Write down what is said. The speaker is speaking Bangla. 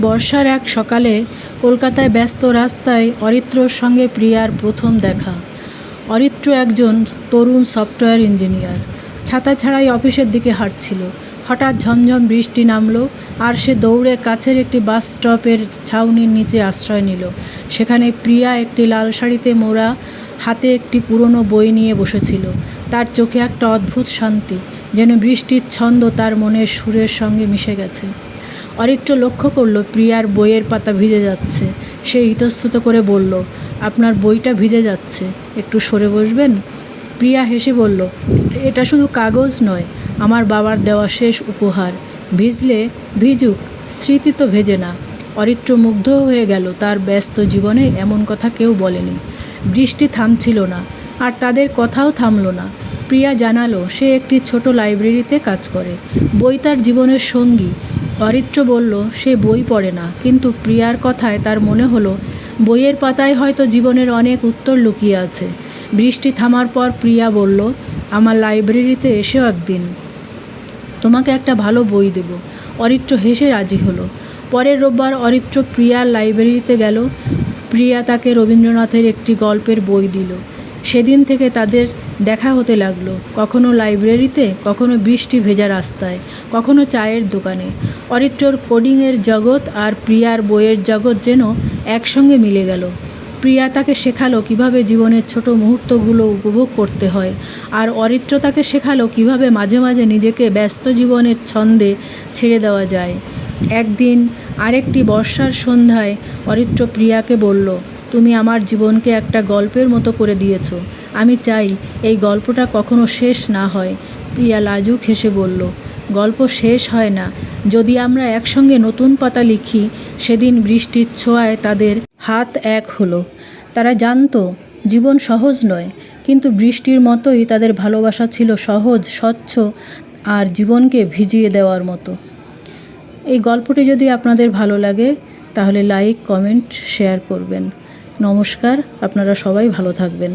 বর্ষার এক সকালে কলকাতায় ব্যস্ত রাস্তায় অরিত্রর সঙ্গে প্রিয়ার প্রথম দেখা। অরিত্র একজন তরুণ সফটওয়্যার ইঞ্জিনিয়ার। ছাতা ছাড়াই অফিসের দিকে হাঁটছিল। হঠাৎ ঝমঝম বৃষ্টি নামলো আর সে দৌড়ে কাছের একটি বাস স্টপের ছাউনির নিচে আশ্রয় নিল। সেখানে প্রিয়া একটি লাল শাড়িতে মোড়া, হাতে একটি পুরনো বই নিয়ে বসেছিল। তার চোখে একটা অদ্ভুত শান্তি, যেন বৃষ্টির ছন্দ তার মনের সুরের সঙ্গে মিশে গেছে। অরিত্র লক্ষ্য করল প্রিয়ার বইয়ের পাতা ভিজে যাচ্ছে। সে ইতস্তত করে বলল, আপনার বইটা ভিজে যাচ্ছে, একটু সরে বসবেন? প্রিয়া হেসে বলল, এটা শুধু কাগজ নয়, আমার বাবার দেওয়া শেষ উপহার। ভিজলে ভিজুক, স্মৃতি তো ভেজে না। অরিত্র মুগ্ধ হয়ে গেল। তার ব্যস্ত জীবনে এমন কথা কেউ বলেনি। বৃষ্টি থামছিল না, আর তাদের কথাও থামল না। প্রিয়া জানালো সে একটি ছোট লাইব্রেরিতে কাজ করে। বই তার জীবনের সঙ্গী। অরিত্র বলল সে বই পড়ে না, কিন্তু প্রিয়ার কথায় তার মনে হলো বইয়ের পাতায় হয়তো জীবনের অনেক উত্তর লুকিয়ে আছে। বৃষ্টি থামার পর প্রিয়া বলল, আমার লাইব্রেরিতে এসেও একদিন, তোমাকে একটা ভালো বই দেব। অরিত্র হেসে রাজি হলো। পরের রোববার অরিত্র প্রিয়ার লাইব্রেরিতে গেল। প্রিয়া তাকে রবীন্দ্রনাথের একটি গল্পের বই দিল। সেদিন থেকে তাদের দেখা হতে লাগলো, কখনো লাইব্রেরিতে, কখনো বৃষ্টি ভেজা রাস্তায়, কখনো চায়ের দোকানে। অরিত্রর কোডিংয়ের জগৎ আর প্রিয়ার বইয়ের জগৎ যেন একসঙ্গে মিলে গেল। প্রিয়া তাকে শেখালো কিভাবে জীবনের ছোট মুহূর্তগুলো উপভোগ করতে হয়, আর অরিত্র তাকে শেখালো কিভাবে মাঝে মাঝে নিজেকে ব্যস্ত জীবনের ছন্দে ছেড়ে দেওয়া যায়। একদিন আরেকটি বর্ষার সন্ধ্যায় অরিত্র প্রিয়াকে বলল, তুমি আমার জীবনকে একটা গল্পের মতো করে দিয়েছ। আমি চাই এই গল্পটা কখনো শেষ না হয়। প্রিয়া লাজুক হেসে বলল, গল্প শেষ হয় না, যদি আমরা একসঙ্গে নতুন পাতা লিখি। সেদিন বৃষ্টির ছোঁয়ায় তাদের হাত এক হলো। তারা জানতো জীবন সহজ নয়, কিন্তু বৃষ্টির মতোই তাদের ভালোবাসা ছিল সহজ, স্বচ্ছ আর জীবনকে ভিজিয়ে দেওয়ার মতো। এই গল্পটি যদি আপনাদের ভালো লাগে তাহলে লাইক, কমেন্ট, শেয়ার করবেন। নমস্কার, আপনারা সবাই ভালো থাকবেন।